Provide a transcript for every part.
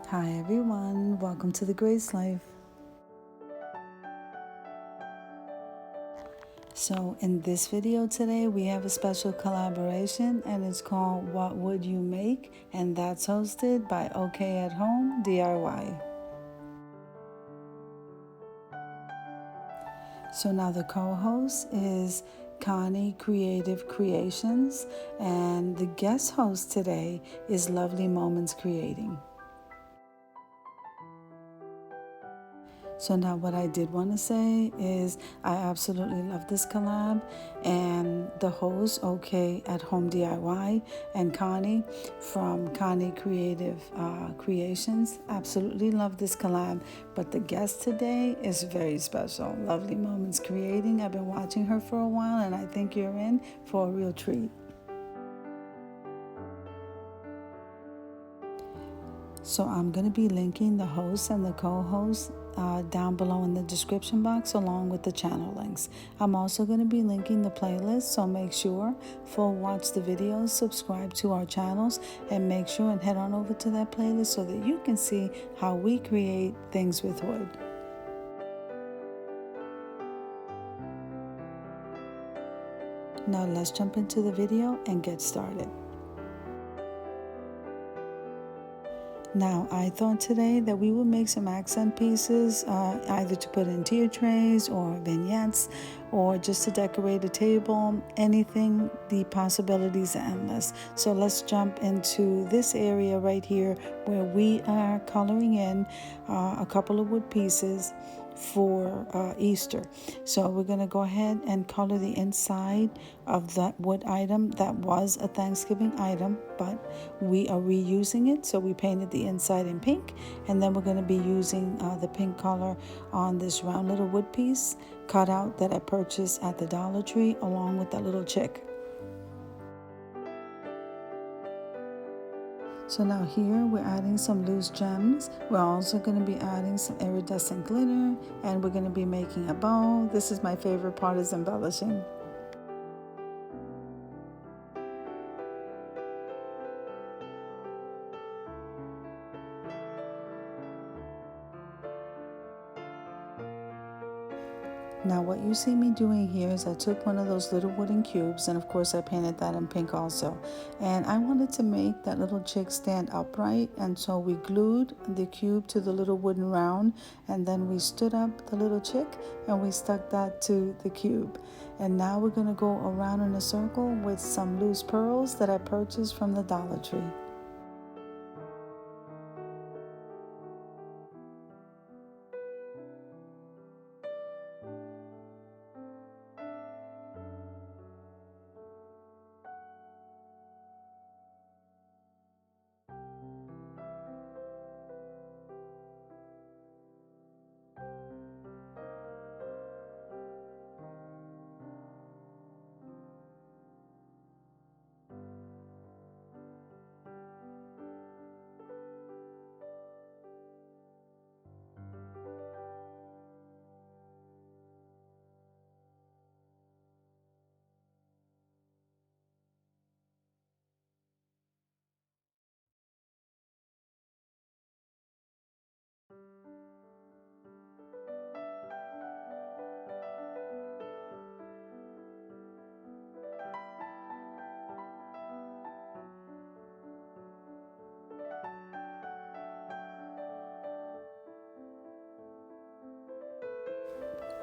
Hi everyone, welcome to the Grace Life. So in this video today we have a special collaboration and it's called What Would You Make? And that's hosted by OK at Home DIY. So now the co-host is Connie Creative Creations and the guest host today is Lovely Moments Creating. So now what I did want to say is I absolutely love this collab, and the host, OK at Home DIY, and Connie from Connie Creative Creations, absolutely love this collab. But the guest today is very special. Lovely Moments Creating. I've been watching her for a while and I think you're in for a real treat. So I'm going to be linking the host and the co-host down below in the description box along with the channel links. I'm also going to be linking the playlist, so make sure full watch the videos, subscribe to our channels, and make sure and head on over to that playlist so that you can see how we create things with wood. Now let's jump into the video and get started. Now, I thought today that we would make some accent pieces, either to put in tier trays or vignettes, or just to decorate a table, anything. The possibilities are endless. So let's jump into this area right here where we are coloring in a couple of wood pieces for Easter. So we're going to go ahead and color the inside of that wood item that was a Thanksgiving item, but we are reusing it. So we painted the inside in pink, and then we're going to be using the pink color on this round little wood piece cut out that I purchased at the Dollar Tree along with that little chick. So now here we're adding some loose gems. We're also going to be adding some iridescent glitter, and we're going to be making a bow. This is my favorite part, is embellishing. Now what you see me doing here is I took one of those little wooden cubes, and of course I painted that in pink also. And I wanted to make that little chick stand upright, and so we glued the cube to the little wooden round, and then we stood up the little chick and we stuck that to the cube. And now we're going to go around in a circle with some loose pearls that I purchased from the Dollar Tree.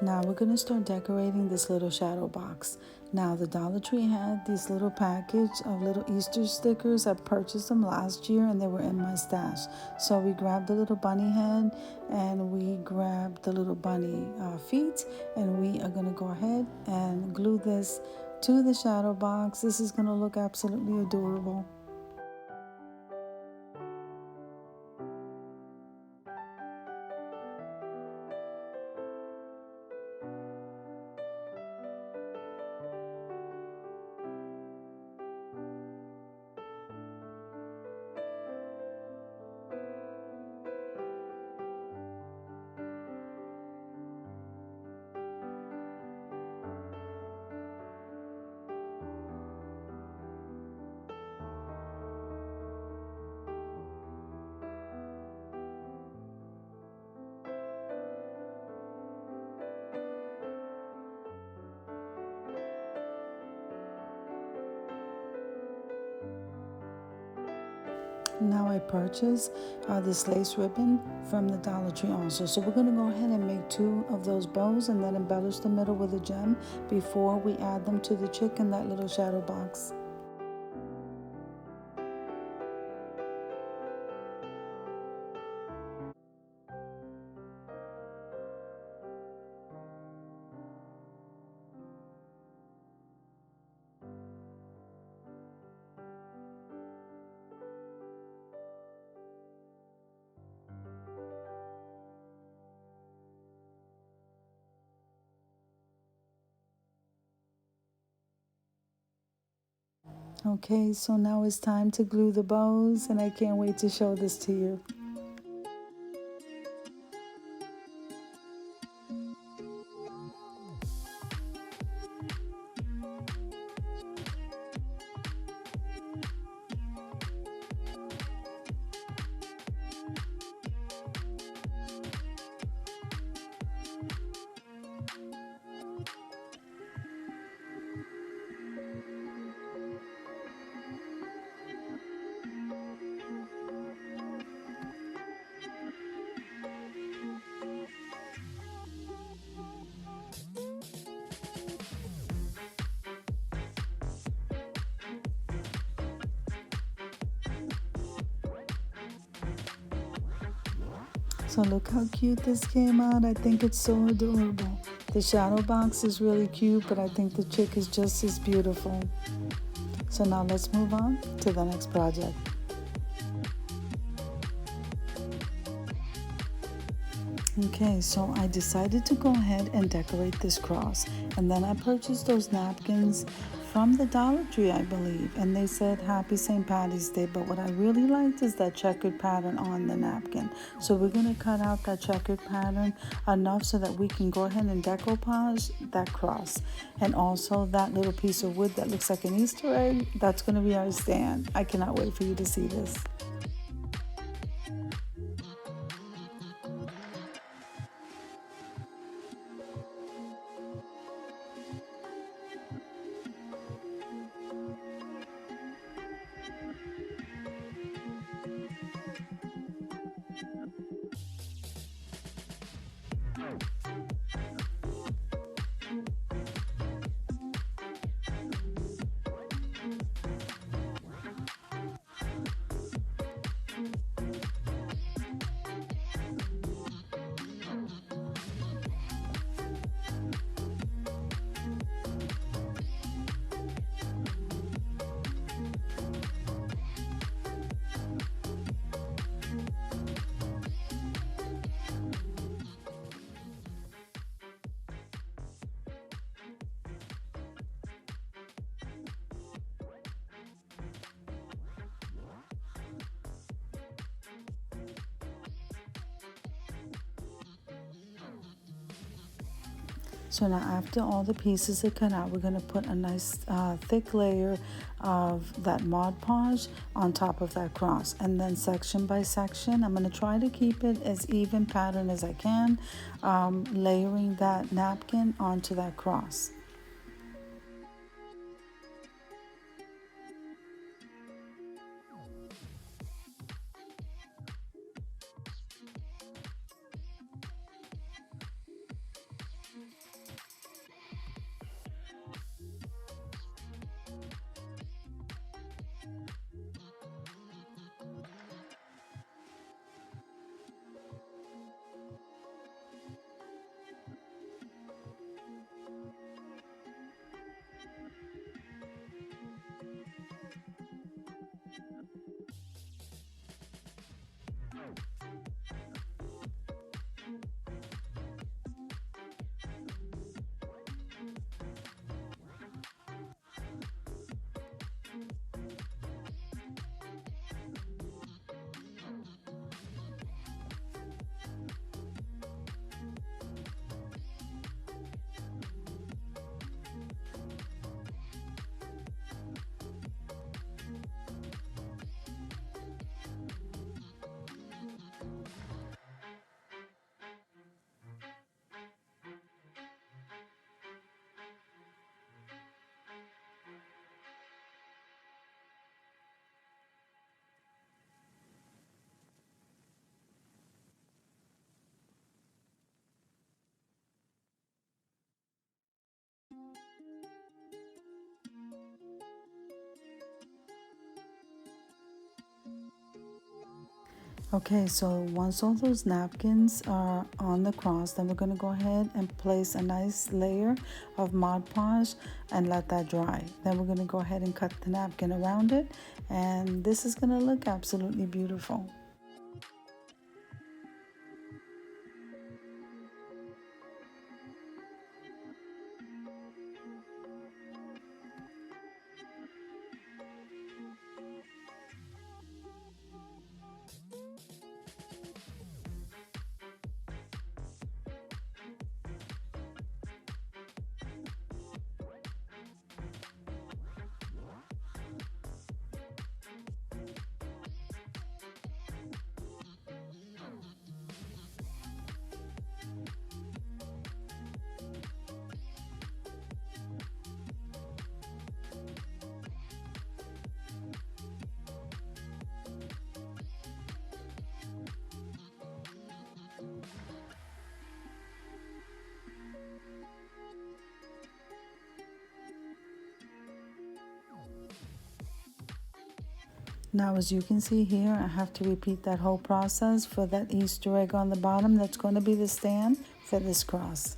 Now we're going to start decorating this little shadow box. Now the Dollar Tree had these little package of little Easter stickers. I purchased them last year and they were in my stash. So we grabbed the little bunny head and we grabbed the little bunny feet, and we are going to go ahead and glue this to the shadow box. This is going to look absolutely adorable. Now I purchased this lace ribbon from the Dollar Tree also. So we're going to go ahead and make 2 of those bows and then embellish the middle with a gem before we add them to the chick in that little shadow box. Okay, so now it's time to glue the bows, and I can't wait to show this to you. So look how cute this came out. I think it's so adorable. The shadow box is really cute, but I think the chick is just as beautiful. So now let's move on to the next project. Okay, so I decided to go ahead and decorate this cross. And then I purchased those napkins from the Dollar Tree, I believe. And they said Happy St. Patty's Day. But what I really liked is that checkered pattern on the napkin. So we're going to cut out that checkered pattern enough so that we can go ahead and decoupage that cross. And also that little piece of wood that looks like an Easter egg, that's going to be our stand. I cannot wait for you to see this. So now after all the pieces are cut out, we're going to put a nice thick layer of that Mod Podge on top of that cross. And then section by section, I'm going to try to keep it as even pattern as I can, layering that napkin onto that cross. Okay, so once all those napkins are on the cross, then we're going to go ahead and place a nice layer of Mod Podge and let that dry. Then we're going to go ahead and cut the napkin around it, and this is going to look absolutely beautiful. Now, as you can see here, I have to repeat that whole process for that Easter egg on the bottom. That's going to be the stand for this cross.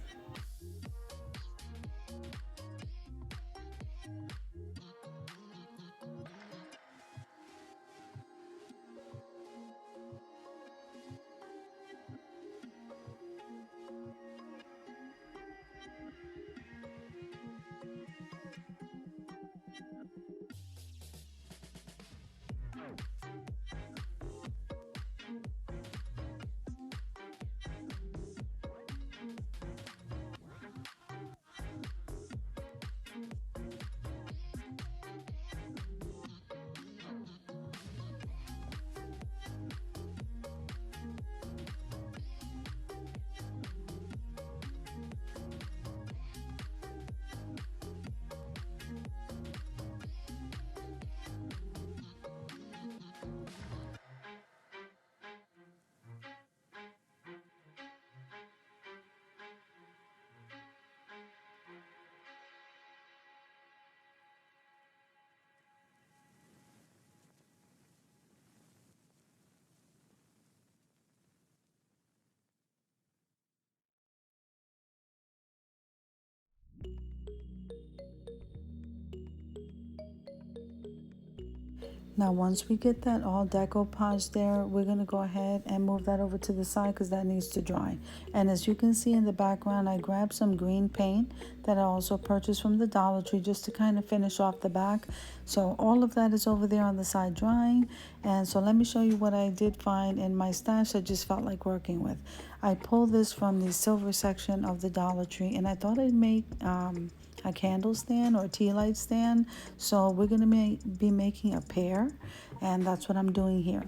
Now, once we get that all decoupage there, we're going to go ahead and move that over to the side because that needs to dry. And as you can see in the background, I grabbed some green paint that I also purchased from the Dollar Tree just to kind of finish off the back. So all of that is over there on the side drying. And so let me show you what I did find in my stash I just felt like working with. I pulled this from the silver section of the Dollar Tree, and I thought I'd make a candle stand or a tea light stand. So we're going to be making a pair, and that's what I'm doing here.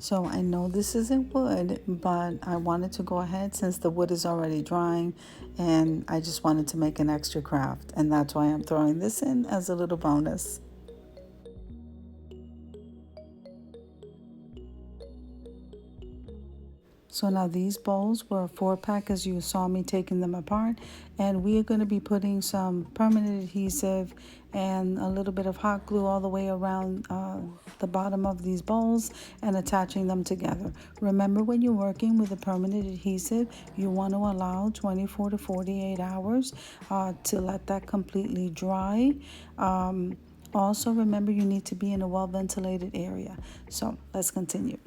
So I know this isn't wood, but I wanted to go ahead since the wood is already drying, and I just wanted to make an extra craft, and that's why I'm throwing this in as a little bonus. So now these bowls were a 4-pack as you saw me taking them apart, and we are going to be putting some permanent adhesive and a little bit of hot glue all the way around the bottom of these bowls and attaching them together. Remember, when you're working with a permanent adhesive, you want to allow 24 to 48 hours to let that completely dry. Also, remember, you need to be in a well-ventilated area. So let's continue.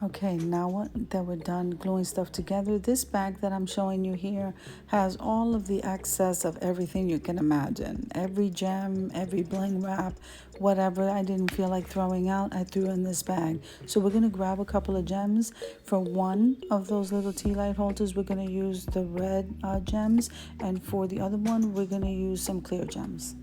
Okay, now that we're done gluing stuff together, this bag that I'm showing you here has all of the excess of everything you can imagine. Every gem, every bling wrap, whatever I didn't feel like throwing out, I threw in this bag. So we're going to grab a couple of gems. For one of those little tea light holders, we're going to use the red gems. And for the other one, we're going to use some clear gems.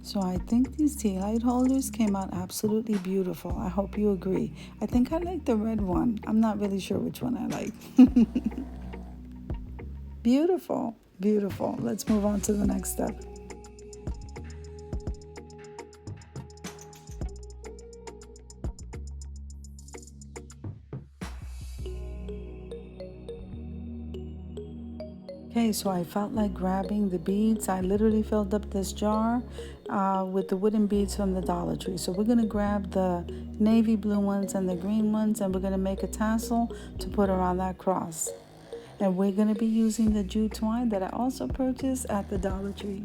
So I think these tea light holders came out absolutely beautiful. I hope you agree. I think I like the red one. I'm not really sure which one I like. Beautiful, beautiful. Let's move on to the next step. Okay, so I felt like grabbing the beads. I literally filled up this jar with the wooden beads from the Dollar Tree. So we're gonna grab the navy blue ones and the green ones, and we're gonna make a tassel to put around that cross. And we're gonna be using the jute twine that I also purchased at the Dollar Tree.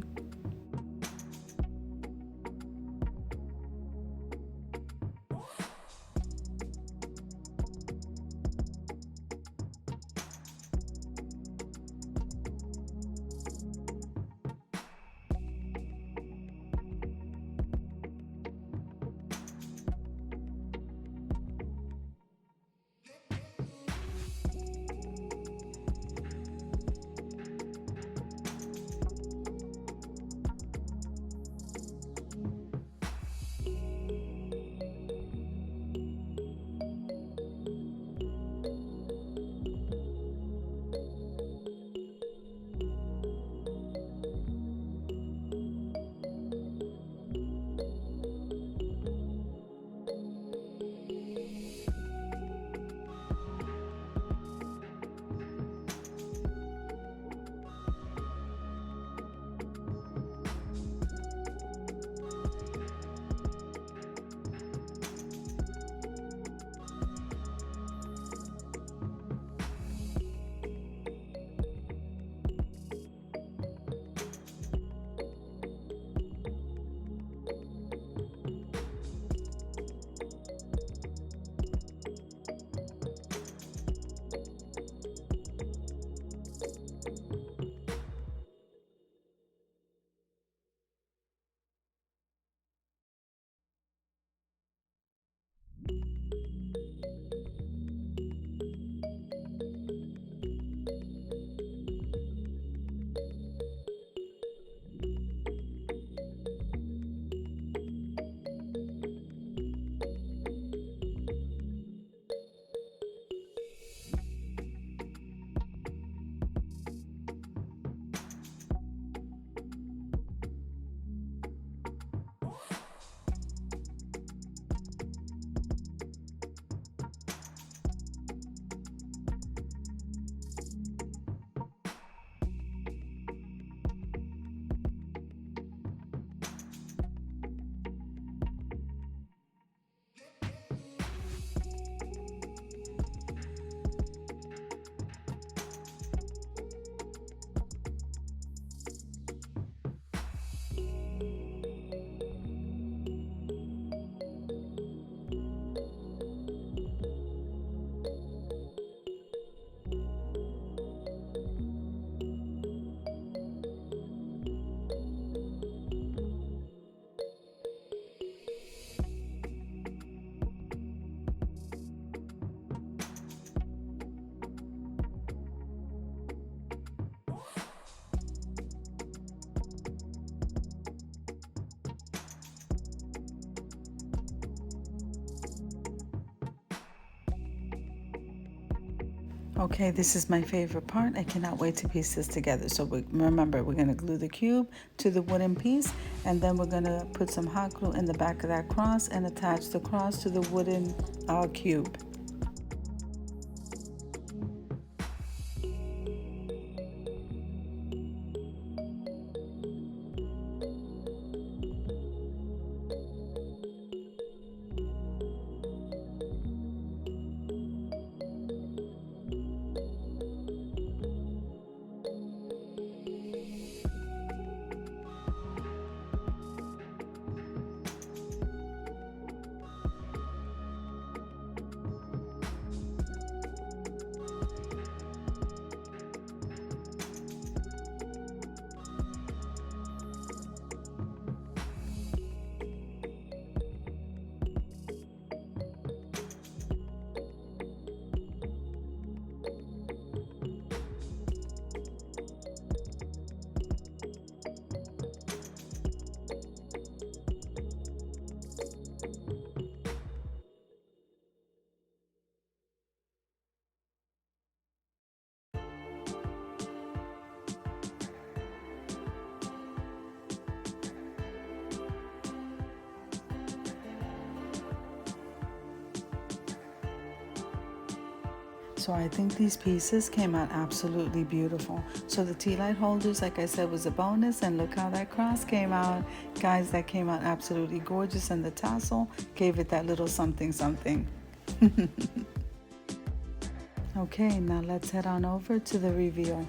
Okay, this is my favorite part. I cannot wait to piece this together. So remember, we're going to glue the cube to the wooden piece, and then we're going to put some hot glue in the back of that cross and attach the cross to the wooden cube. So I think these pieces came out absolutely beautiful. So the tea light holders, like I said, was a bonus, and look how that cross came out. Guys, that came out absolutely gorgeous, and the tassel gave it that little something something. Okay, now let's head on over to the reveal.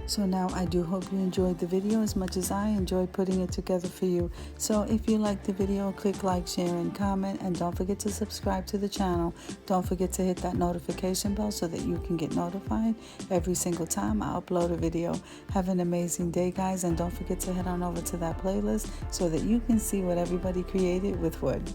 So now I do hope you enjoyed the video as much as I enjoyed putting it together for you. So if you liked the video, click like, share, and comment, and don't forget to subscribe to the channel. Don't forget to hit that notification bell so that you can get notified every single time I upload a video. Have an amazing day, guys, and don't forget to head on over to that playlist so that you can see what everybody created with wood.